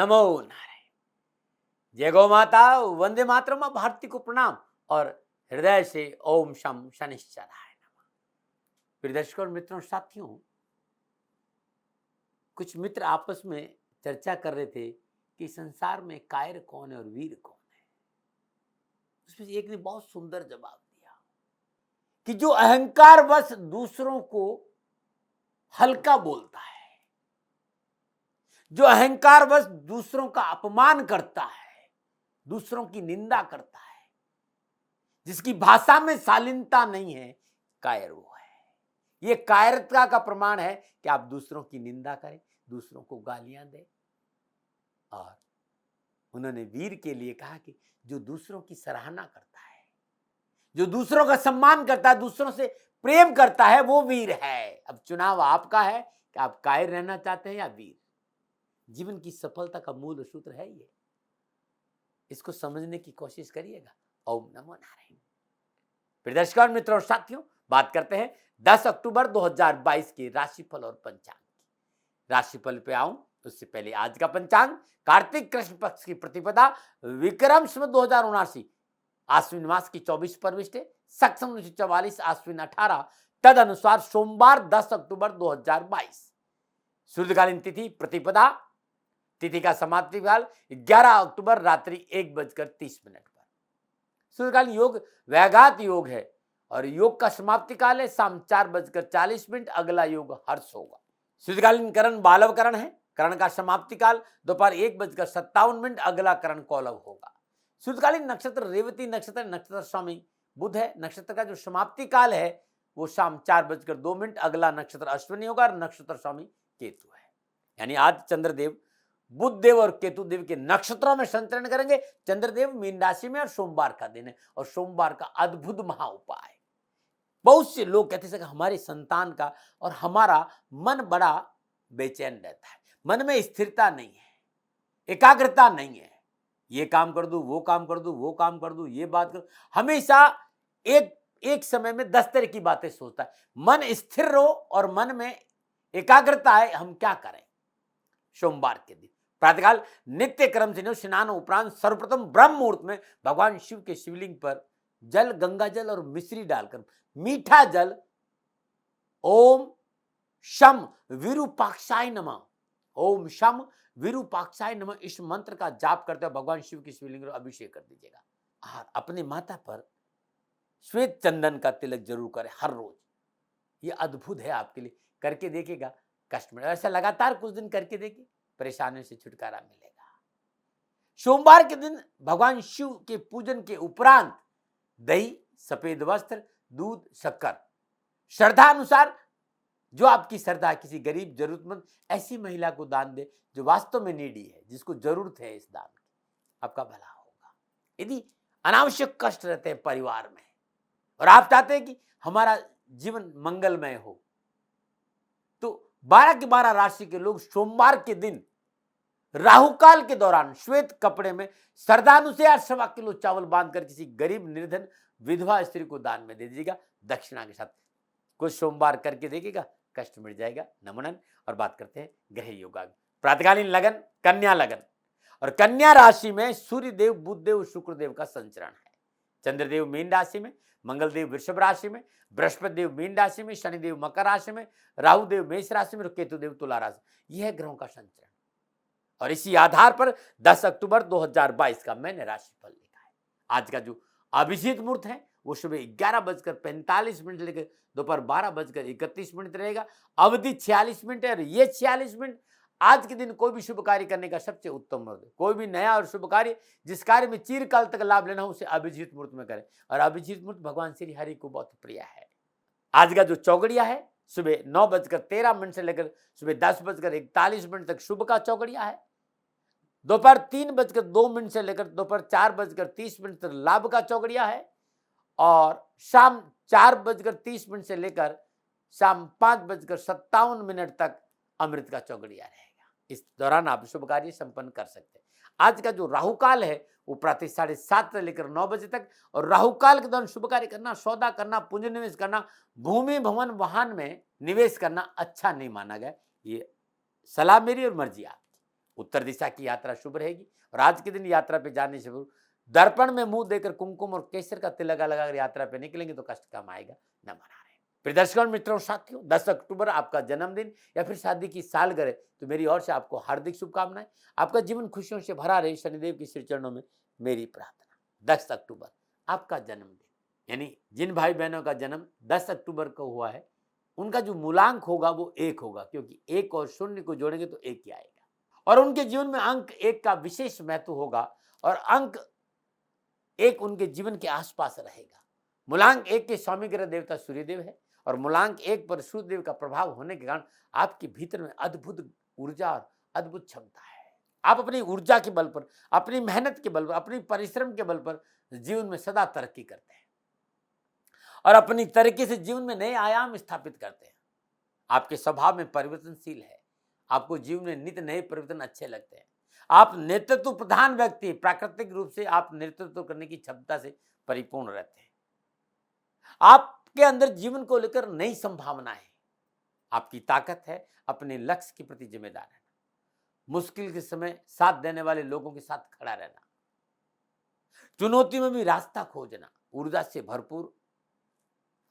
नमो नारायण। जय गौ माता, वंदे मातरम, भारती को प्रणाम और हृदय से ओम शम शनिश्चराय नमः। प्रिय दर्शकों, मित्रों, साथियों, कुछ मित्र आपस में चर्चा कर रहे थे कि संसार में कायर कौन है और वीर कौन है। उसमें एक ने बहुत सुंदर जवाब दिया कि जो अहंकार वश दूसरों को हल्का बोलता है, जो अहंकार वश दूसरों का अपमान करता है, दूसरों की निंदा करता है, जिसकी भाषा में शालीनता नहीं है, कायर वो है। ये कायरता का प्रमाण है कि आप दूसरों की निंदा करें, दूसरों को गालियां दें। और उन्होंने वीर के लिए कहा कि जो दूसरों की सराहना करता है, जो दूसरों का सम्मान करता है, दूसरों से प्रेम करता है, वो वीर है। अब चुनाव आपका है कि आप कायर रहना चाहते हैं या वीर। जीवन की सफलता का मूल सूत्र है ये। इसको समझने की कोशिश करिएगा। ओम नमो नारायण। प्रिय दर्शकों, मित्रों और साथियों, बात करते हैं 10 अक्टूबर 2022 के राशिफल और पंचांग की। राशिफल पे आऊं उससे पहले आज का पंचांग कार्तिक कृष्ण पक्ष की प्रतिपदा विक्रम संवत 2079 आश्विन मास की 24 परविष्टे सक्षम 1944 आश्विन 18 तद अनुसार सोमवार 10 अक्टूबर 2022। सूर्यकालीन तिथि प्रतिपदा, तिथि का समाप्ति काल 11 अक्टूबर रात्रि 1:30 पर। सूर्यकालीन योग वैघात योग है और योग का समाप्ति काल है शाम 4:40। अगला योग हर्ष होगा। सूर्यकालीन करण बालव करण है। करण का समाप्ति काल दोपहर 1:57। अगला करण कौलव होगा। सूर्यकालीन नक्षत्र रेवती नक्षत्र, नक्षत्र स्वामी बुध है। नक्षत्र का जो समाप्ति काल है वो शाम 4:02। अगला नक्षत्र अश्विनी होगा और नक्षत्र स्वामी केतु है। यानी आज चंद्रदेव बुध देव और केतु देव के नक्षत्रों में संचरण करेंगे। चंद्रदेव मीन राशि में और सोमवार का दिन है और सोमवार का अद्भुत महा उपाय। बहुत से लोग कहते हैं कि हमारे संतान का और हमारा मन बड़ा बेचैन रहता है, मन में स्थिरता नहीं है, एकाग्रता नहीं है। ये काम कर दूं, वो काम कर दूं, वो काम कर दूं, ये बात कर, हमेशा एक समय में 10 तरह की बातें सोचता है। मन स्थिर रहो और मन में एकाग्रता है, हम क्या करें। सोमवार के दिन प्रातःकाल नित्य क्रम से स्नान उपरांत सर्वप्रथम ब्रह्म मुहूर्त में भगवान शिव के शिवलिंग पर जल, गंगा जल और मिश्री डालकर मीठा जल ओम शम विरूपाक्षाय नमः, ओम शम विरूपाक्षाय नमः, इस मंत्र का जाप करते हुए भगवान शिव के शिवलिंग पर अभिषेक कर दीजिएगा। और अपने माथा पर श्वेत चंदन का तिलक जरूर करें हर रोज। ये अद्भुत है, आपके लिए करके देखिएगा। कष्ट में ऐसा लगातार कुछ दिन करके देखिए, परेशानियों से छुटकारा मिलेगा। सोमवार के दिन भगवान शिव के पूजन के उपरांत दही, सफेद वस्त्र, दूध, शक्कर श्रद्धा अनुसार, जो आपकी श्रद्धा, किसी गरीब जरूरतमंद ऐसी महिला को दान दे जो वास्तव में नीडी है, जिसको जरूरत है इस दान की, आपका भला होगा। यदि अनावश्यक कष्ट रहते हैं परिवार में और आप चाहते हैं कि हमारा जीवन मंगलमय हो, तो 12 की 12 राशि के लोग सोमवार के दिन राहुकाल के दौरान श्वेत कपड़े में श्रद्धानुसार 1.25 किलो चावल बांधकर किसी गरीब, निर्धन, विधवा स्त्री को दान में दे दीजिएगा दक्षिणा के साथ। कुछ सोमवार करके देखिएगा, कष्ट मिट जाएगा। नमन। और बात करते हैं ग्रह योगा। प्रातःकालीन लगन कन्या लगन और कन्या राशि में सूर्यदेव, बुधदेव, शुक्रदेव का संचरण है। चंद्रदेव मीन राशि में, मंगलदेव वृषभ राशि में, बृहस्पति देव मीन राशि में, शनिदेव मकर राशि में, राहुदेव मेष राशि में और केतुदेव तुला राशि। यह ग्रहों का संचरण और इसी आधार पर 10 अक्टूबर 2022 का मैंने राशिफल लिखा है। आज का जो अभिजीत मुहूर्त है वो सुबह 11:45 से लेकर दोपहर 12:31 रहेगा। अवधि 46 मिनट है और ये 46 मिनट आज के दिन कोई भी शुभ कार्य करने का सबसे उत्तम मुहूर्त है। कोई भी नया और शुभ कार्य, जिस कार्य में चिरकाल तक लाभ लेना हो, उसे अभिजीत मुहूर्त में करें। और अभिजीत मुहूर्त भगवान श्री हरि को बहुत प्रिय है। आज का जो चौगड़िया है सुबह 9:13 से लेकर सुबह 10:41 तक शुभ का चौगड़िया है। दोपहर 3:02 से लेकर दोपहर 4:30 तक लाभ का चौगड़िया है और शाम 4:30 से लेकर शाम 5:57 तक अमृत का चौगड़िया रहेगा। इस दौरान आप शुभ कार्य संपन्न कर सकते हैं। आज का जो राहुकाल है वो प्रातः 7:30 से लेकर 9 बजे तक, और राहुकाल के दौरान शुभ कार्य करना, सौदा करना, पूंजी निवेश करना, भूमि, भवन, वाहन में निवेश करना अच्छा नहीं माना गया। ये सलाह मेरी और मर्जी आपकी। उत्तर दिशा की यात्रा शुभ रहेगी और आज के दिन यात्रा पे जाने से पूर्व दर्पण में मुंह देकर कुमकुम और केसर का तिलक लगाकर यात्रा पे निकलेंगे तो कष्ट कम आएगा, न मना रहे। प्रिय दर्शकों मित्रों साथियों, 10 अक्टूबर आपका जन्मदिन या फिर शादी की सालगिरह, तो मेरी ओर से आपको हार्दिक शुभकामनाएं। आपका जीवन खुशियों से भरा रहे, शनिदेव की श्री चरणों में मेरी प्रार्थना। 10 अक्टूबर आपका जन्मदिन, यानी जिन भाई बहनों का जन्म 10 अक्टूबर को हुआ है, उनका जो मूलांक होगा वो 1 होगा, क्योंकि 1 और 0 को जोड़ेंगे तो 1 ही आएगा और उनके जीवन में अंक 1 का विशेष महत्व होगा और अंक 1 उनके जीवन के आसपास रहेगा। मूलांक 1 के स्वामी ग्रह देवता सूर्यदेव है और मूलांक 1 पर सूर्यदेव का प्रभाव होने के कारण आपके भीतर में अद्भुत ऊर्जा और अद्भुत क्षमता है। आप अपनी ऊर्जा के बल पर, अपनी मेहनत के बल पर, अपनी परिश्रम के बल पर जीवन में सदा तरक्की करते हैं और अपनी तरक्की से जीवन में नए आयाम स्थापित करते हैं। आपके स्वभाव में परिवर्तनशील है, आपको जीवन में नित्य नए परिवर्तन अच्छे लगते हैं। आप नेतृत्व प्रधान व्यक्ति, प्राकृतिक रूप से आप नेतृत्व करने की क्षमता से परिपूर्ण रहते हैं। आपके अंदर जीवन को लेकर नई संभावना है। आपकी ताकत है अपने लक्ष्य के प्रति जिम्मेदार रहना, मुश्किल के समय साथ देने वाले लोगों के साथ खड़ा रहना, चुनौती में भी रास्ता खोजना, ऊर्जा से भरपूर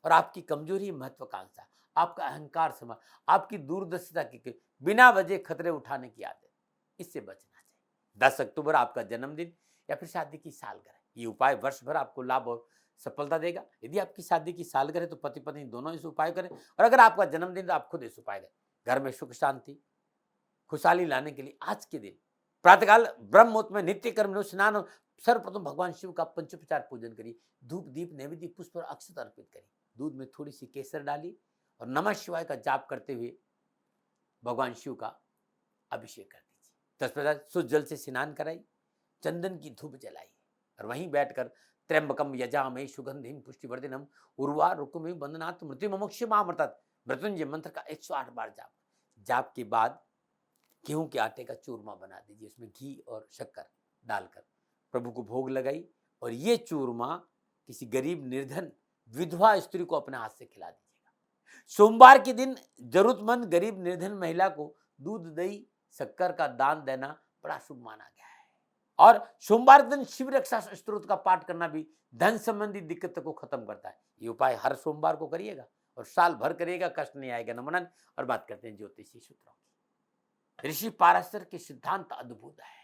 और आपकी कमजोरी महत्वाकांक्षा, आपका अहंकार समा, आपकी दूरदर्शिता की बिना वजह खतरे उठाने की आदत, इससे बचना चाहिए। 10 अक्टूबर आपका जन्मदिन या फिर शादी की सालगिरह, ये उपाय वर्ष भर आपको लाभ और सफलता देगा। यदि आपकी शादी की सालगिरह तो पति पत्नी दोनों इस उपाय करें और अगर आपका जन्मदिन तो आप खुद इस उपाय करें। घर में सुख शांति खुशहाली लाने के लिए आज के दिन प्रातःकाल ब्रह्म मुहूर्त में नित्य कर्म स्नान और सर्वप्रथम भगवान शिव का पंचोपचार पूजन करिए। धूप दीप नैवेद्य पुष्प और अक्षत अर्पित करिए। दूध में थोड़ी सी केसर डालिए और नमः शिवाय का जाप करते हुए भगवान शिव का अभिषेक कर दीजिए। तत्पश्चात शुद्ध जल से स्नान कराइए, चंदन की धूप जलाइए और वहीं बैठकर त्र्यंबकम यजामहे सुगंधिम पुष्टिवर्धनम उर्वारुकमिव बंदनात् मृत्युमुक्षमामृतत् मृत्युंजय मंत्र का 108 बार जाप के बाद गेहूं के आटे का चूरमा बना दीजिए, उसमें घी और शक्कर डालकर प्रभु को भोग लगाई और ये चूरमा किसी गरीब निर्धन विधवा स्त्री को अपने हाथ से खिला दीजिएगा। सोमवार के दिन जरूरतमंद गरीब निर्धन महिला को दूध दही शक्कर का दान देना बड़ा शुभ माना गया है और सोमवार दिन शिव रक्षा स्तोत्र का पाठ करना भी धन संबंधी दिक्कतों को खत्म करता है। ये उपाय हर सोमवार को करिएगा और साल भर करिएगा, कष्ट नहीं आएगा। नमन। और बात करते हैं ज्योतिषी सूत्रों की। ऋषि पाराशर के सिद्धांत अद्भुत है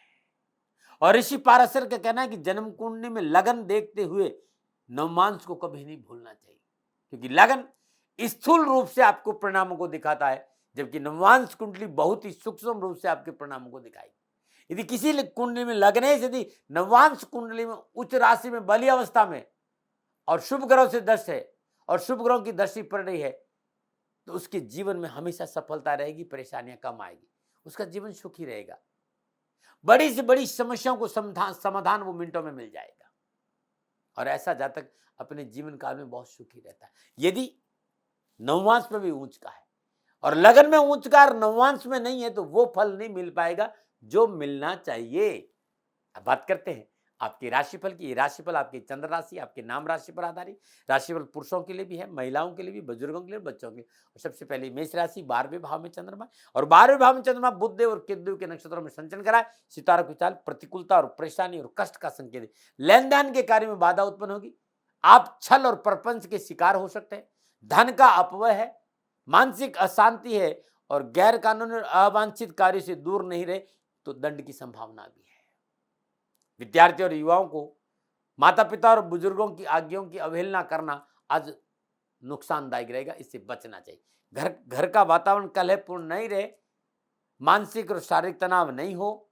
और ऋषि पाराशर का कहना है कि जन्म कुंडली में लगन देखते हुए नवमांस को कभी नहीं भूलना चाहिए, क्योंकि लगन स्थूल रूप से आपको परिणामों को दिखाता है, जबकि नवमांस कुंडली बहुत ही सूक्ष्म रूप से आपके परिणामों को दिखाएगी। यदि किसी कुंडली में लगने से यदि नवमांस कुंडली में उच्च राशि में बली अवस्था में और शुभ ग्रह से दृष्टि है और शुभ ग्रहों की दृष्टि पड़ रही है तो उसके जीवन में हमेशा सफलता रहेगी, परेशानियां कम आएगी, उसका जीवन सुखी रहेगा। बड़ी से बड़ी समस्याओं को समाधान वो मिनटों में मिल जाएगा और ऐसा जातक अपने जीवन काल में बहुत सुखी रहता है। यदि नवमांस में भी उच्च का है और लगन में उच्च का और नवमांस में नहीं है तो वो फल नहीं मिल पाएगा जो मिलना चाहिए। अब बात करते हैं आपकी राशिफल की। राशिफल आपकी चंद्र राशि, आपके नाम राशि पर आधारित राशिफल पुरुषों के लिए भी है, महिलाओं के लिए भी, बुजुर्गों के लिए, बच्चों के लिए। और सबसे पहले मेष राशि 12वें भाव में चंद्रमा और 12वें भाव में चंद्रमा बुध और केतु के नक्षत्रों में संचरण कराए। सितारों की चाल प्रतिकूलता और परेशानी और कष्ट का संकेत है। लेन देन के कार्य में बाधा उत्पन्न होगी, आप छल और प्रपंच के शिकार हो सकते हैं, धन का अपव्यय है, मानसिक अशांति है और गैर कानूनी और अवांछित कार्य से दूर नहीं रहे तो दंड की संभावना भी है। विद्यार्थी और युवाओं को माता पिता और बुजुर्गों की आज्ञाओं की अवहेलना करना आज नुकसानदायक रहेगा, इससे बचना चाहिए। घर का वातावरण कलहपूर्ण नहीं रहे, मानसिक और शारीरिक तनाव नहीं हो,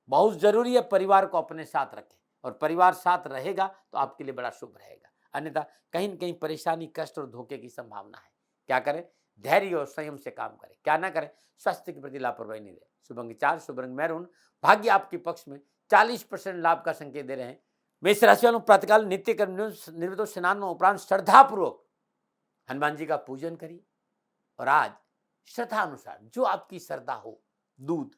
बहुत जरूरी है परिवार को अपने साथ रखें और परिवार साथ रहेगा तो आपके लिए बड़ा शुभ रहेगा। अन्यथा कहीं न कहीं परेशानी, कष्ट और धोखे की संभावना है। क्या करें? धैर्य और संयम से काम करें। क्या ना करें? स्वास्थ्य के प्रति लापरवाही नहीं रहे। शुभ अंक 4, शुभ रंग मैरून, भाग्य आपके पक्ष में, 40% लाभ का संकेत दे रहे हैं। मेष राशि वालों प्रातःकाल नित्य कर्म निर्वित स्नान में उपरांत श्रद्धा पूर्वक हनुमान जी का पूजन करिए और आज श्रद्धा अनुसार जो आपकी श्रद्धा हो दूध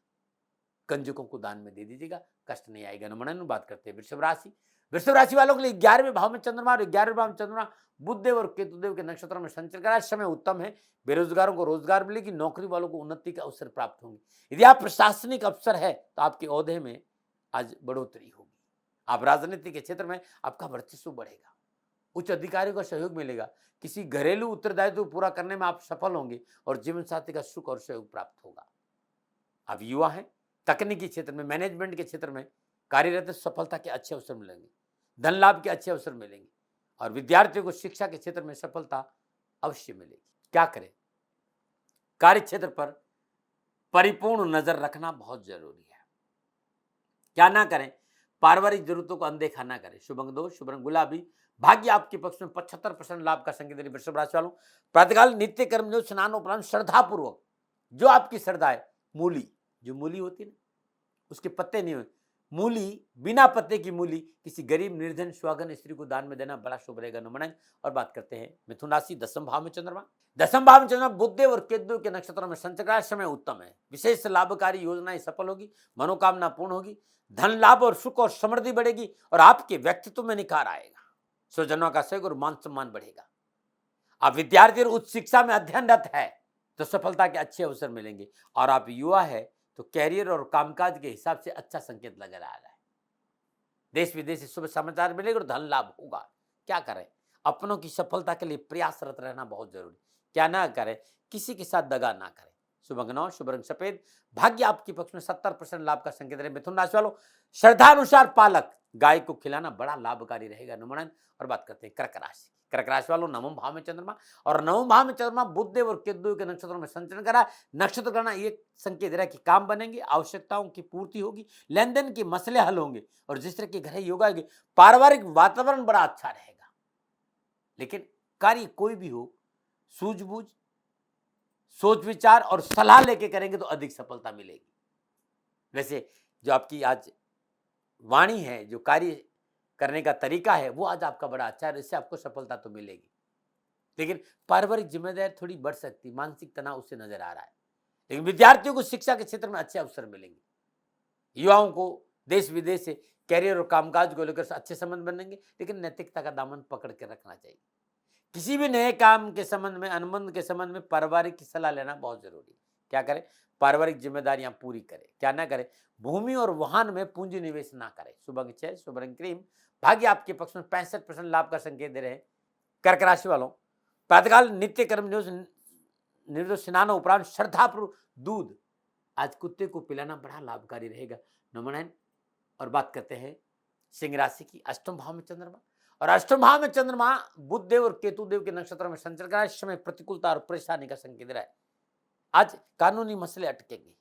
कंजकों को दान में दे दीजिएगा, कष्ट नहीं आएगा। नमन। बात करते हैं वृषभ राशि। वृषभ राशि वालों के लिए 11वें भाव में चंद्रमा और 11वें भाव में चंद्रमा बुधदेव और केतुदेव के नक्षत्रों में संचरण करा। समय उत्तम है, बेरोजगारों को रोजगार मिलेगी, नौकरी वालों को उन्नति के अवसर प्राप्त होंगे। यदि आप प्रशासनिक अफसर है तो आपके ओहदे में आज बढ़ोतरी होगी। आप राजनीति के क्षेत्र में आपका वर्चस्व बढ़ेगा, उच्च अधिकारियों का सहयोग मिलेगा, किसी घरेलू उत्तरदायित्व पूरा करने में आप सफल होंगे और जीवन साथी का सुख और सहयोग प्राप्त होगा। आप युवा हैं, तकनीकी क्षेत्र में, मैनेजमेंट के क्षेत्र में कार्यरत, सफलता के अच्छे अवसर मिलेंगे, धन लाभ के अच्छे अवसर मिलेंगे और विद्यार्थियों को शिक्षा के क्षेत्र में सफलता अवश्य मिलेगी। क्या करें? कार्य क्षेत्र पर परिपूर्ण नजर रखना बहुत जरूरी है। क्या ना करें? पारिवारिक जरूरतों को अनदेखा ना करें। शुभ अंक 2, शुभ रंग गुलाबी, भाग्य आपके पक्ष में 75% लाभ का संकेत। वृषभ राशि वालों, प्रातःकाल नित्य कर्म जो स्नान उपरांत श्रद्धा पूर्वक, जो आपकी श्रद्धा है, मूली, जो मूली होती है ना, उसके पत्ते नहीं हुए, मूली, बिना पत्ते की मूली किसी गरीब निर्धन सुहागन स्त्री को दान में देना बड़ा शुभ रहेगा। नमन। और बात करते हैं मिथुन राशि, 10वें भाव में चंद्रमा। 10वें भाव में चंद्रमा बुधदेव और केतु के नक्षत्रों में संचरण, समय उत्तम है, विशेष लाभकारी योजनाएं सफल होगी, मनोकामना पूर्ण होगी, धन लाभ और सुख और समृद्धि बढ़ेगी और आपके व्यक्तित्व में निखार आएगा, स्वजनों का सहयोग और मान सम्मान बढ़ेगा। आप विद्यार्थी और उच्च शिक्षा में अध्ययनरत है तो सफलता के अच्छे अवसर मिलेंगे और आप युवा है तो कैरियर और कामकाज के हिसाब से अच्छा संकेत नजर आ रहा है। देश विदेश से शुभ समाचार मिलेगा और धन लाभ होगा। क्या करें? अपनों की सफलता के लिए प्रयासरत रहना बहुत जरूरी। क्या ना करें? किसी के साथ दगा ना करें। शुभ अंक 9, शुभ रंग सफेद, भाग्य आपके पक्ष में 70% लाभ का संकेत रहे। मिथुन राशि वालों, श्रद्धानुसार पालक गाय को खिलाना बड़ा लाभकारी रहेगा। नमन। और बात करते हैं कर्क राशि। कर्क राशि वालों, 9वें भाव में चंद्रमा और 9वें भाव में चंद्रमा बुधदेव और केतु के नक्षत्रों में संचरण करा। नक्षत्र करना ये संकेत रहा कि काम बनेंगे, आवश्यकताओं की पूर्ति होगी, लेन देन के मसले हल होंगे और जिस तरह के घर योग आएंगे, पारिवारिक वातावरण बड़ा अच्छा रहेगा। लेकिन कार्य कोई भी हो, सूझबूझ, सोच विचार और सलाह लेके करेंगे तो अधिक सफलता मिलेगी। वैसे जो आपकी आज वाणी है, जो कार्य करने का तरीका है, वो आज आपका बड़ा अच्छा है, इससे आपको सफलता तो मिलेगी। लेकिन पारिवारिक जिम्मेदारी थोड़ी बढ़ सकती, मानसिक तनाव उससे नजर आ रहा है। लेकिन विद्यार्थियों को शिक्षा के क्षेत्र में अच्छे अवसर मिलेंगे, युवाओं को देश विदेश से कैरियर और कामकाज को लेकर अच्छे संबंध बनेंगे, लेकिन नैतिकता का दामन पकड़ के रखना चाहिए। किसी भी नए काम के संबंध में, अनुबंध के संबंध में पारिवारिक की सलाह लेना बहुत जरूरी है। क्या करें? पारिवारिक जिम्मेदारियां पूरी करें। क्या ना करें? भूमि और वाहन में पूंजी निवेश ना करें। शुभ अंक 6, शुभ रंग क्रीम, भाग्य आपके पक्ष में 65% लाभ का संकेत दे रहे हैं। कर्क राशि वालों, प्रातःकाल नित्य कर्म निर्दोष स्नान उपरांत श्रद्धापूर्वक दूध आज कुत्ते को पिलाना बड़ा लाभकारी रहेगा। नमन। और बात करते हैं सिंह राशि की। 8वें भाव में चंद्रमा और 8वें भाव में चंद्रमा बुधदेव और केतुदेव के नक्षत्रों में संचरण करा। इस समय प्रतिकूलता और परेशानी का संकेत रहा है। आज कानूनी मसले अटकेंगे,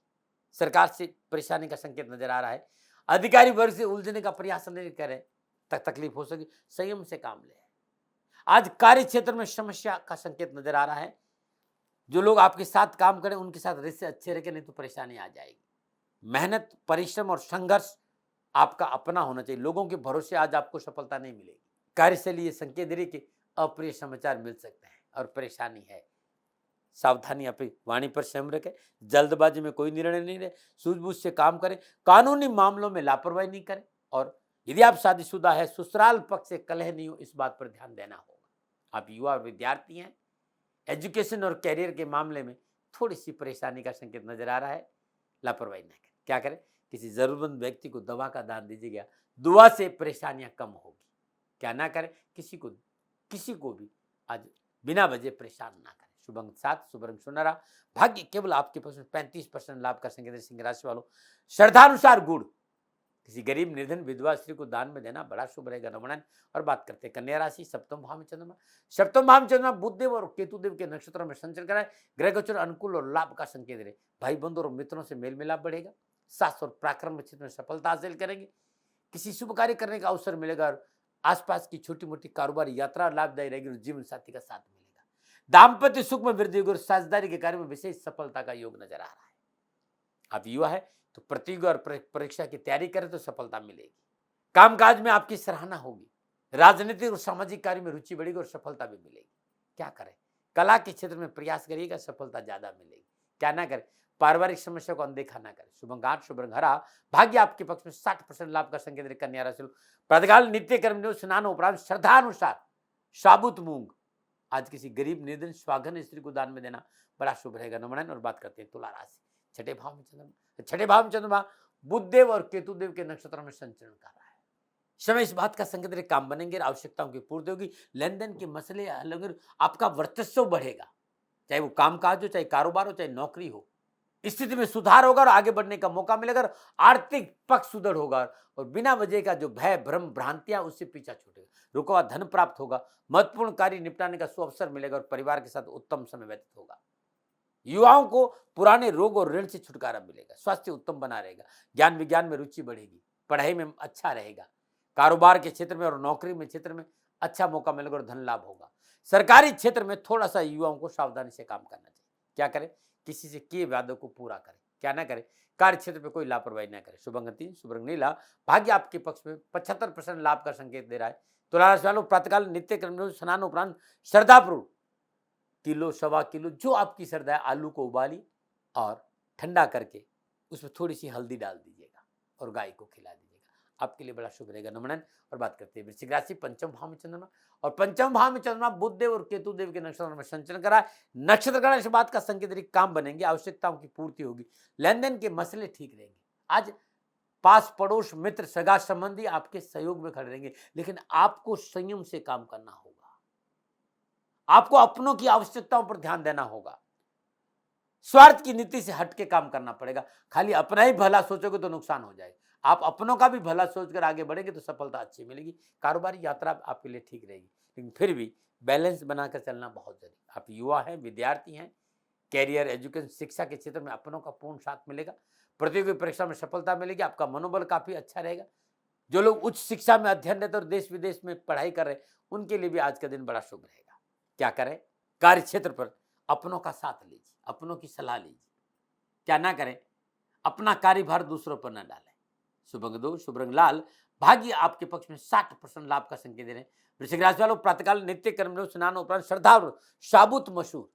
सरकार से परेशानी का संकेत नजर आ रहा है, अधिकारी वर्ग से उलझने का प्रयास नहीं करें, तकलीफ हो सके, संयम से काम ले। आज कार्य क्षेत्र में समस्या का संकेत नजर आ रहा है। जो लोग आपके साथ काम करें उनके साथ रिश्ते अच्छे रखें, नहीं तो परेशानी आ जाएगी। मेहनत, परिश्रम और संघर्ष आपका अपना होना चाहिए। लोगों के भरोसे आज आपको सफलता नहीं मिलेगी। कार्यशैली ये संकेत दे रही कि अप्रिय समाचार मिल सकते हैं और परेशानी है। सावधानी अपनी वाणी पर संयम रखें, जल्दबाजी में कोई निर्णय नहीं ले, सूझबूझ से काम करें, कानूनी मामलों में लापरवाही नहीं करें और यदि आप शादीशुदा है, ससुराल पक्ष से कलह नहीं हो, इस बात पर ध्यान देना होगा। आप युवा और विद्यार्थी हैं, एजुकेशन और कैरियर के मामले में थोड़ी सी परेशानी का संकेत नजर आ रहा है, लापरवाही न करें। क्या करें? किसी जरूरतमंद व्यक्ति को दवा का दान दीजिएगा, दुआ से परेशानियां कम होगी। क्या ना करें? किसी को भी आज बिना वजह परेशान ना करें। शुभ अंक 7, शुभ रंग सुनहरा, भाग्य केवल आपके पास में 35% लाभ का संकेत। सिंह राशि वालों, श्रद्धानुसार गुड़ किसी गरीब निर्धन विधवा स्त्री को दान में देना बड़ा शुभ रहेगा। नमन। और बात करते हैं कन्या राशि। 7वें भाव में चंद्रमा, 7वें भाव में चंद्रमा बुधदेव और केतुदेव के नक्षत्रों में संचरण कराए। ग्रह गोचर अनुकूल और लाभ का संकेत रहे। भाई बंधु और मित्रों से मेल मिलाप बढ़ेगा, साहस और पराक्रम क्षेत्र में सफलता हासिल करेंगे, किसी शुभ कार्य करने का अवसर मिलेगा और आसपास की छोटी मोटी कारोबारी यात्रा लाभदायी रहेगी और जीवन साथी का साथ मिलेगा। दाम्पत्य सुख में वृद्धि होगी और साझेदारी के कार्य में विशेष सफलता का योग नजर आ रहा है। आप युवा है तो प्रतियोगी और परीक्षा की तैयारी करें तो सफलता मिलेगी। कामकाज में आपकी सराहना होगी, राजनीतिक और सामाजिक कार्य में रुचि बढ़ेगी और सफलता भी मिलेगी। क्या करें? कला के क्षेत्र में प्रयास करिएगा, सफलता ज्यादा मिलेगी। क्या ना करें? पारिवारिक समस्या को अनदेखा ना करें। शुभ अंक 8, शुभ रंग हरा, भाग्य आपके पक्ष में 60% लाभ का संकेत दे रहे कन्या राशि वालों। प्रातःकाल नित्य कर्म स्नान उपरांत श्रद्धानुसार साबुत मूंग आज किसी गरीब निर्धन स्वागन स्त्री को दान में देना बड़ा शुभ रहेगा। नमन। और बात करते हैं तुला राशि। छठे भाव में चंद्रमा बुधदेव और केतुदेव के नक्षत्र में संचरण कर रहा है। समय इस बात का संकेत है काम बनेंगे, आवश्यकताओं की पूर्ति होगी, लेन देन के मसले अलग, आपका वर्चस्व बढ़ेगा, चाहे वो कामकाज हो, चाहे कारोबार हो, चाहे नौकरी हो। स्थिति में सुधार होगा और आगे बढ़ने का मौका मिलेगा। आर्थिक पक्ष सुदृढ़ होगा और बिना वजह का जो भय भ्रम भ्रांतियां उससे पीछा छूटेगा। रुका हुआ धन प्राप्त होगा, महत्वपूर्ण कार्य निपटाने का सुअवसर मिलेगा और परिवार के साथ उत्तम समय व्यतीत होगा। युवाओं को पुराने रोग और ऋण से छुटकारा मिलेगा, स्वास्थ्य उत्तम बना रहेगा, ज्ञान विज्ञान में रुचि बढ़ेगी, पढ़ाई में अच्छा रहेगा, कारोबार के क्षेत्र में और नौकरी में क्षेत्र में अच्छा मौका मिलेगा और धन लाभ होगा। सरकारी क्षेत्र में थोड़ा सा युवाओं को सावधानी से काम करना चाहिए। क्या करें? किसी से किए वादों को पूरा करें। क्या ना करें? कार्य क्षेत्र में कोई लापरवाही ना करें। शुभ अंक 3, शुभ रंग नीला, भाग्य आपके पक्ष में 75% लाभ का संकेत दे रहा है। तुला राशि वालों प्रातःकाल नित्य कर्म स्नान उपरांत श्रद्धापूर्वक किलो सवा किलो जो आपकी श्रद्धा है आलू को उबाली और ठंडा करके उसमें थोड़ी सी हल्दी डाल दीजिएगा और गाय को खिला दीजिएगा, आपके लिए बड़ा शुभ रहेगा। नमन। और बात करते हैं वृश्चिक राशि। पंचम भाव में चंद्रमा और पंचम भाव में चंद्रमा बुधदेव और केतुदेव के नक्षत्र में संचरण करा। नक्षत्र गणना इस बात का संकेत काम बनेंगे, आवश्यकताओं की पूर्ति होगी, लेन देन के मसले ठीक रहेंगे। आज पास पड़ोस मित्र सगा संबंधी आपके सहयोग में खड़े रहेंगे, लेकिन आपको संयम से काम करना होगा। आपको अपनों की आवश्यकताओं पर ध्यान देना होगा, स्वार्थ की नीति से हटके काम करना पड़ेगा। खाली अपना ही भला सोचोगे तो नुकसान हो जाएगा। आप अपनों का भी भला सोचकर आगे बढ़ेंगे तो सफलता अच्छी मिलेगी। कारोबारी यात्रा आपके लिए ठीक रहेगी, लेकिन फिर भी बैलेंस बनाकर चलना बहुत जरूरी। आप युवा हैं, विद्यार्थी हैं, कैरियर एजुकेशन शिक्षा के क्षेत्र में अपनों का पूर्ण साथ मिलेगा। प्रतियोगी परीक्षा में सफलता मिलेगी, आपका मनोबल काफी अच्छा रहेगा। जो लोग उच्च शिक्षा में अध्ययन रहते और देश विदेश में पढ़ाई कर रहे हैं उनके लिए भी आज का दिन बड़ा शुभ रहेगा। क्या करें? कार्य क्षेत्र पर अपनों का साथ लीजिए, अपनों की सलाह लीजिए। क्या ना करें? अपना कार्यभार दूसरों पर न डालें। शुभ अंक 2, शुभ रंग लाल, भाग्य आपके पक्ष में 60% लाभ का संकेत दे रहे हैं। वृश्चिक राशि वालों प्रातःकाल नित्य कर्म स्नान उपरांत साबुत मसूर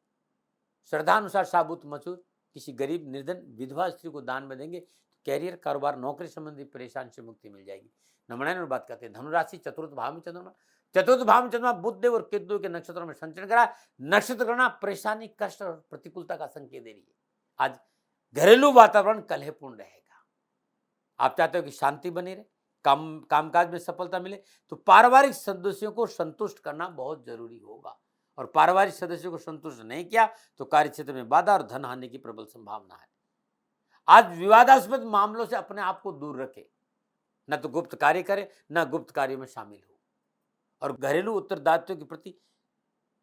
श्रद्धानुसार साबुत मसूर किसी गरीब निर्धन विधवा स्त्री को दान में देंगे तो कैरियर कारोबार नौकरी संबंधी परेशान से मुक्ति मिल जाएगी। नमन। और बात करते हैं धनुराशि। चतुर्थ भाव में चंद्रमा बुधदेव और केतु के नक्षत्रों में संचरण करा। नक्षत्र गणना परेशानी कष्ट और प्रतिकूलता का संकेत दे रही है। आज घरेलू वातावरण कलहपूर्ण रहेगा। आप चाहते हो कि शांति बनी रहे, कामकाज में सफलता मिले, तो पारिवारिक सदस्यों को संतुष्ट करना बहुत जरूरी होगा। और पारिवारिक सदस्यों को संतुष्ट नहीं किया तो कार्य क्षेत्र में बाधा और धन हानि की प्रबल संभावना है। आज विवादास्पद मामलों से अपने आप को दूर रखें, न तो गुप्त कार्य करें न गुप्त कार्य में शामिल हो। और घरेलू उत्तरदायित्व के प्रति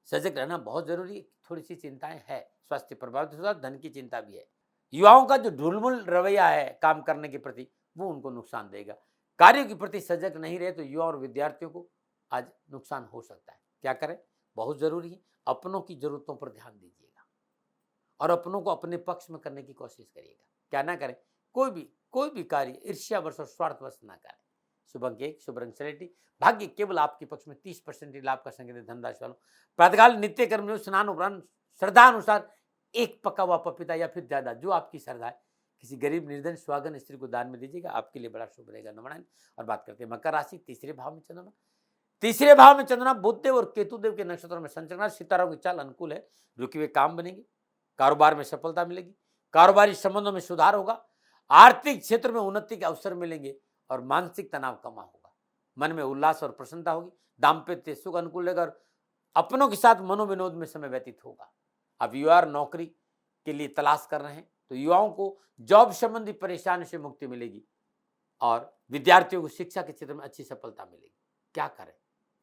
सजग रहना बहुत जरूरी है। थोड़ी सी चिंताएं है, स्वास्थ्य प्रभावित होगा, धन की चिंता भी है। युवाओं का जो ढुलमुल रवैया है काम करने के प्रति वो उनको नुकसान देगा। कार्यों के प्रति सजग नहीं रहे तो युवा और विद्यार्थियों को आज नुकसान हो सकता है। क्या करें? बहुत जरूरी है अपनों की जरूरतों पर ध्यान दीजिएगा और अपनों को अपने पक्ष में करने की कोशिश करिएगा। क्या ना करें? कोई भी कार्य ईर्ष्यावश और स्वार्थवश ना करें। शुभ अंक 1, शुभ रंग सलेटी, भाग्य केवल आपके पक्ष में 30% लाभ का संकेत है। धनराशि वालों प्रातःकाल नित्य कर्म स्नान उपरांत श्रद्धा अनुसार एक पका हुआ पपीता या फिर ज्यादा जो आपकी श्रद्धा है किसी गरीब निर्धन स्वागन स्त्री को दान में दीजिएगा, आपके लिए बड़ा शुभ रहेगा। नमन। और बात करते हैं मकर राशि। तीसरे भाव में चंद्रमा बुधदेव और केतुदेव के नक्षत्रों में संचरण। सितारों की चाल अनुकूल है, रुके हुए काम बनेंगे, कारोबार में सफलता मिलेगी, कारोबारी संबंधों में सुधार होगा, आर्थिक क्षेत्र में उन्नति के अवसर मिलेंगे और मानसिक तनाव कम होगा। मन में उल्लास और प्रसन्नता होगी, दाम्पत्य सुख अनुकूल रहेगा और अपनों के साथ मनोविनोद में समय व्यतीत होगा। अब युवा नौकरी के लिए तलाश कर रहे हैं तो युवाओं को जॉब संबंधी परेशानी से मुक्ति मिलेगी और विद्यार्थियों को शिक्षा के क्षेत्र में अच्छी सफलता मिलेगी। क्या करें?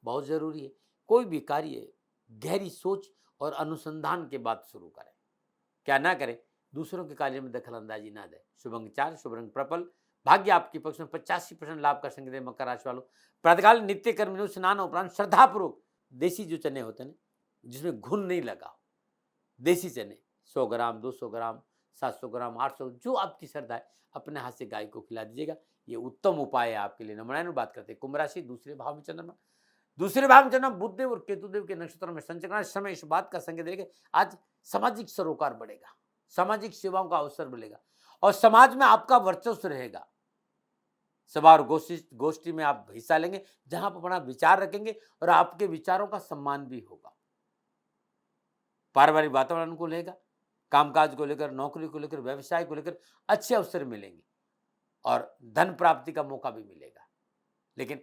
बहुत जरूरी है कोई भी कार्य गहरी सोच और अनुसंधान के बाद शुरू करें। क्या ना करें? दूसरों के कार्य में दखल अंदाजी ना दें। शुभ अंक 4, शुभ रंग पर्पल, भाग्य आपके पक्ष में 85% लाभ का संकेत है। मकर राशि वालों प्रातःकाल नित्य कर्म स्नान उपरांत श्रद्धापूर्वक देसी जो चने होते हैं जिसमें घुन नहीं लगा, देसी चने 100 ग्राम 200 ग्राम 700 ग्राम 800 जो आपकी श्रद्धा है अपने हाथ से गाय को खिला दीजिएगा, ये उत्तम उपाय है आपके लिए। नमन। बात करते हैं कुंभ राशि। दूसरे भाव में चंद्रमा बुधदेव और केतुदेव के नक्षत्रों में संचरण। समय इस बात का संकेत देगा आज सामाजिक सरोकार बढ़ेगा, सामाजिक सेवाओं का अवसर मिलेगा और समाज में आपका वर्चस्व रहेगा। सभा और गोष्ठी में आप हिस्सा लेंगे जहां आप अपना विचार रखेंगे और आपके विचारों का सम्मान भी होगा। पारिवारिक वातावरण अनुकूल रहेगा। कामकाज को लेकर, नौकरी को लेकर, व्यवसाय को लेकर अच्छे अवसर मिलेंगे और धन प्राप्ति का मौका भी मिलेगा। लेकिन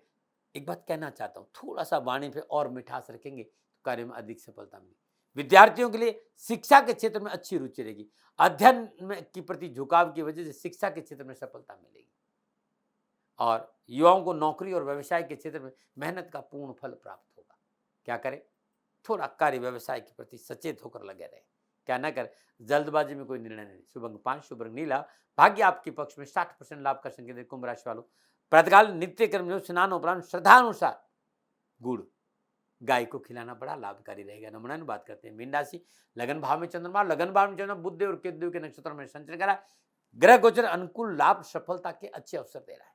एक बात कहना चाहता हूं, थोड़ा सा वाणी पे और मिठास रखेंगे तो कार्य में अधिक सफलता मिलेगी। विद्यार्थियों के लिए शिक्षा के क्षेत्र में अच्छी रुचि रहेगी। अध्ययन में के प्रति झुकाव की वजह से शिक्षा के क्षेत्र में सफलता मिलेगी और युवाओं को नौकरी और व्यवसाय के क्षेत्र में मेहनत का पूर्ण फल प्राप्त होगा। क्या करें? थोड़ा कार्य व्यवसाय के प्रति सचेत होकर लगे रहे। क्या ना करें? जल्दबाजी में कोई निर्णय नहीं। शुभ अंक 5, शुभ रंग नीला, भाग्य आपके पक्ष में, 60% लाभ का संकेत। कुंभ राशि वालों, प्रातःकाल नित्य कर्म स्नान उपरांत श्रद्धा अनुसार गुड़ गाय को खिलाना बड़ा लाभकारी रहेगा। नमूना बात करते हैं मीन राशि, लगन भाव में चंद्रमा, लगन भाव में चंद्रमा बुध और केतु के नक्षत्र में संचरण करा। ग्रह गोचर अनुकूल, लाभ सफलता के अच्छे अवसर दे रहा है।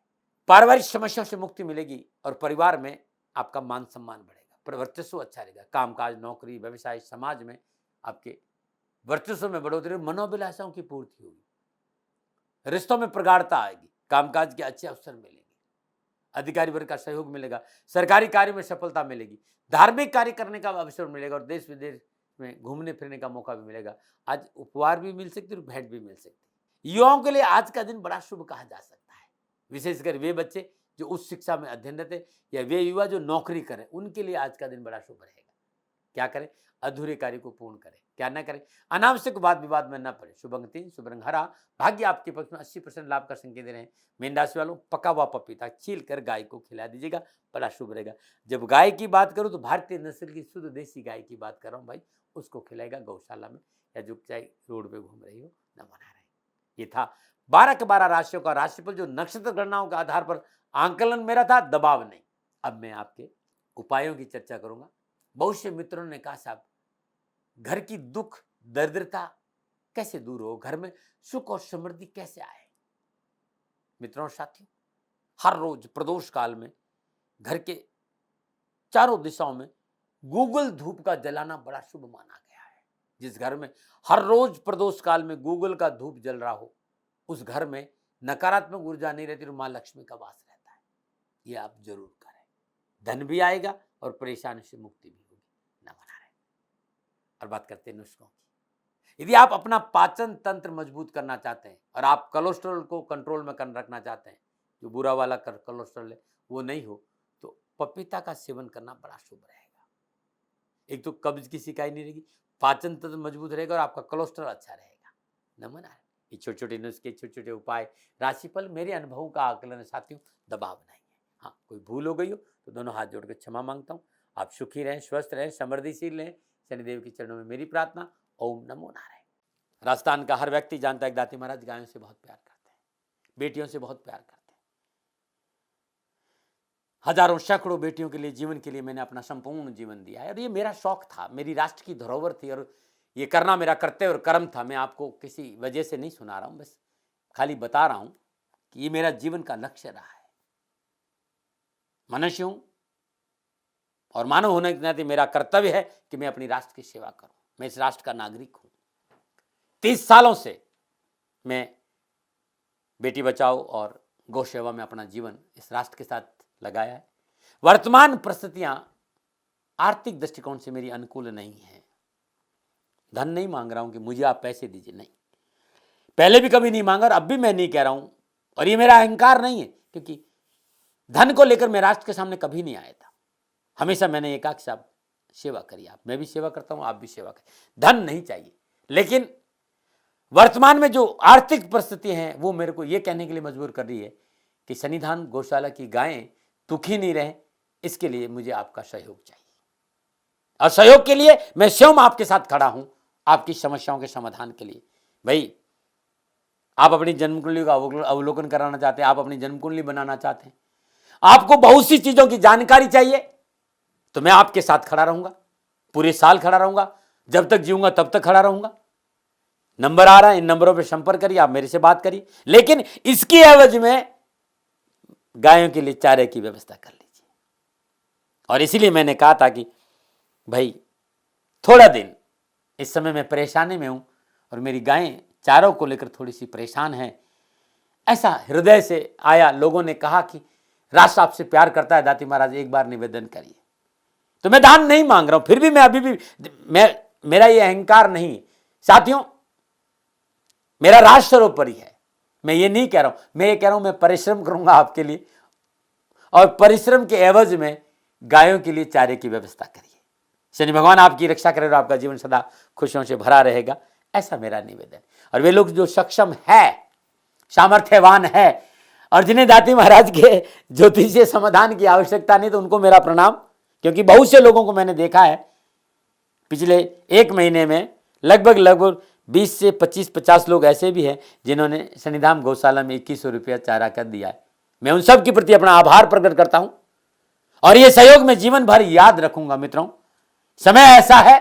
पारिवारिक समस्याओं से मुक्ति मिलेगी और परिवार में आपका मान सम्मान बढ़ेगा। वर्चस्व अच्छा रहेगा। कामकाज, नौकरी, व्यवसाय, समाज में आपके वर्चस्व में बढ़ोतरी, मनोभिलाषाओं की पूर्ति होगी। रिश्तों में प्रगाढ़ता आएगी। कामकाज के अच्छे अवसर मिलेंगे। अधिकारी वर्ग का सहयोग मिलेगा। सरकारी कार्य में सफलता मिलेगी। धार्मिक कार्य करने का अवसर मिलेगा और देश विदेश में घूमने फिरने का मौका भी मिलेगा। आज उपहार भी मिल सकती है और भेंट भी मिल सकती है। युवाओं के लिए आज का दिन बड़ा शुभ कहा जा सकता है। विशेषकर वे बच्चे जो उच्च शिक्षा में अध्ययनरत या वे युवा जो नौकरी करें, उनके लिए आज का दिन बड़ा शुभ रहेगा। क्या करें? अधूरे कार्य को पूर्ण करें। क्या ना करें? अनावश्यक वाद विवाद में न पड़े। शुभ अंक 3, शुभ रंग हरा, भाग्य आपके पक्ष में, 80% लाभ का संकेत दे रहे हैं। मीन राशि वालों, पका हुआ पपीता छील कर गाय को खिला दीजिएगा, बड़ा शुभ रहेगा। जब गाय की बात करूं तो भारतीय नस्ल की शुद्ध देसी गाय की बात कर रहा हूं भाई, उसको खिलाएगा गौशाला में या जो चाहे रोड पे घूम रही हो, न मना रहे। ये था 12 के 12 राशियों का राशिफल, जो नक्षत्र गणनाओं के आधार पर आंकलन मेरा था, दबाव नहीं। अब मैं आपके उपायों की चर्चा करूंगा। बहुत से मित्रों ने कहा साहब घर की दुख दरिद्रता कैसे दूर हो, घर में सुख और समृद्धि कैसे आए। मित्रों और साथियों, हर रोज प्रदोष काल में घर के चारों दिशाओं में गूगल धूप का जलाना बड़ा शुभ माना गया है। जिस घर में हर रोज प्रदोष काल में गूगल का धूप जल रहा हो, उस घर में नकारात्मक ऊर्जा नहीं रहती और मां लक्ष्मी का वास रहता है। ये आप जरूर करें। धन भी आएगा और परेशानी से मुक्ति भी होगी। न बना रहे। और बात करते हैं नुस्खों की। यदि आप अपना पाचन तंत्र मजबूत करना चाहते हैं और आप कोलेस्ट्रॉल को कंट्रोल में रखना चाहते हैं, जो बुरा वाला कोलेस्ट्रॉल है वो नहीं हो, तो पपीता का सेवन करना बड़ा शुभ रहेगा। एक तो कब्ज की शिकायत नहीं रहेगी, पाचन तंत्र मजबूत रहेगा और आपका कोलेस्ट्रॉल अच्छा रहेगा। न मना रहे। ये छोटे छोटे नुस्खे, छोटे छोटे उपाय, राशिफल मेरे अनुभवों का आकलन है साथियों, दबाव नहीं है। हाँ, कोई भूल हो गई हो तो दोनों हाथ जोड़कर क्षमा मांगता हूँ। आप सुखी रहें, स्वस्थ रहें, समृद्धिशील रहें। शनिदेव के चरणों में मेरी प्रार्थना। ओम नमो नारायण। राजस्थान का हर व्यक्ति जानता है दाती महाराज गायों से बहुत प्यार करते हैं, बेटियों से बहुत प्यार करते हैं। हजारों सैकड़ों बेटियों के लिए, जीवन के लिए मैंने अपना संपूर्ण जीवन दिया है और ये मेरा शौक था, मेरी राष्ट्र की धरोहर थी और ये करना मेरा कर्तव्य और कर्म था। मैं आपको किसी वजह से नहीं सुना रहा हूं, बस खाली बता रहा हूं कि ये मेरा जीवन का लक्ष्य रहा है। मनुष्य हूं और मानव होने के नाते मेरा कर्तव्य है कि मैं अपनी राष्ट्र की सेवा करूं। मैं इस राष्ट्र का नागरिक हूं। 30 सालों से मैं बेटी बचाओ और गौ सेवा में अपना जीवन इस राष्ट्र के साथ लगाया है। वर्तमान परिस्थितियां आर्थिक दृष्टिकोण से मेरी अनुकूल नहीं है। धन नहीं मांग रहा हूं कि मुझे आप पैसे दीजिए, नहीं, पहले भी कभी नहीं मांगा और अब भी मैं नहीं कह रहा हूं। और ये मेरा अहंकार नहीं है, क्योंकि धन को लेकर मैं राष्ट्र के सामने कभी नहीं आया था। हमेशा मैंने ये कहा कि साहब सेवा करिए आप, मैं भी सेवा करता हूं, आप भी सेवा करें। धन नहीं चाहिए, लेकिन वर्तमान में जो आर्थिक परिस्थिति है वो मेरे को ये कहने के लिए मजबूर कर रही है कि सन्निधान गौशाला की गायें दुखी नहीं रहे, इसके लिए मुझे आपका सहयोग चाहिए। और सहयोग के लिए मैं स्वयं आपके साथ खड़ा हूं, आपकी समस्याओं के समाधान के लिए। भाई, आप अपनी जन्म कुंडली का अवलोकन कराना चाहते हैं, आप अपनी जन्म कुंडली बनाना चाहते हैं, आपको बहुत सी चीजों की जानकारी चाहिए, तो मैं आपके साथ खड़ा रहूंगा, पूरे साल खड़ा रहूंगा, जब तक जीऊंगा तब तक खड़ा रहूंगा। नंबर आ रहा है, इन नंबरों पर संपर्क करिए, आप मेरे से बात करिए, लेकिन इसकी एवज में गायों के लिए चारे की व्यवस्था कर लीजिए। और इसीलिए मैंने कहा था कि भाई थोड़ा दिन, इस समय मैं परेशानी में हूं और मेरी गायें चारों को लेकर थोड़ी सी परेशान हैं। ऐसा हृदय से आया। लोगों ने कहा कि राष्ट्र आपसे प्यार करता है दाती महाराज, एक बार निवेदन करिए। तो मैं दान नहीं मांग रहा हूं, फिर भी मैं अभी भी मेरा ये अहंकार नहीं है साथियों, मेरा राष्ट्र सर्वोपरि है। मैं ये नहीं कह रहा हूं, मैं ये कह रहा हूं मैं परिश्रम करूंगा आपके लिए, और परिश्रम के एवज में गायों के लिए चारे की व्यवस्था करिए। शनि भगवान आपकी रक्षा करे और आपका जीवन सदा खुशियों से भरा रहेगा, ऐसा मेरा निवेदन। और वे लोग जो सक्षम है, सामर्थ्यवान है, और जिन्हें दाती महाराज के ज्योतिषीय समाधान की आवश्यकता नहीं, तो उनको मेरा प्रणाम। क्योंकि बहुत से लोगों को मैंने देखा है पिछले एक महीने में, लगभग 20 से 25-50 लोग ऐसे भी हैं जिन्होंने शनिधाम गौशाला में 2100 रुपया चारा कर दिया है। मैं उन सब के प्रति अपना आभार प्रकट करता हूं, और यह सहयोग मैं जीवन भर याद रखूंगा। मित्रों, समय ऐसा है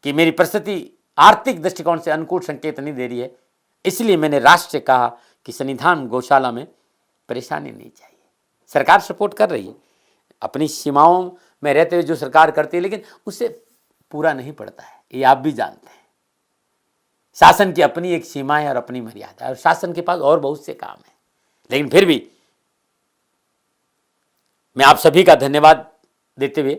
कि मेरी परिस्थिति आर्थिक दृष्टिकोण से अनुकूल संकेत नहीं दे रही है, इसलिए मैंने राष्ट्र से कहा कि शनिधाम गौशाला में परेशानी नहीं चाहिए। सरकार सपोर्ट कर रही है, अपनी सीमाओं में रहते हुए जो सरकार करती है, लेकिन उससे पूरा नहीं पड़ता है, ये आप भी जानते हैं। शासन की अपनी एक सीमा है और अपनी मर्यादा है, और शासन के पास और बहुत से काम है। लेकिन फिर भी मैं आप सभी का धन्यवाद देते हुए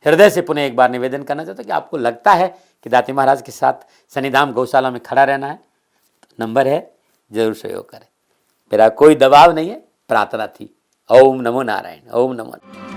हृदय से पुनः एक बार निवेदन करना चाहता हूं कि आपको लगता है कि दाती महाराज के साथ शनिधाम गौशाला में खड़ा रहना है, तो नंबर है, जरूर सहयोग करें। मेरा कोई दबाव नहीं है, प्रार्थना थी। ओम नमो नारायण, ओम नमो।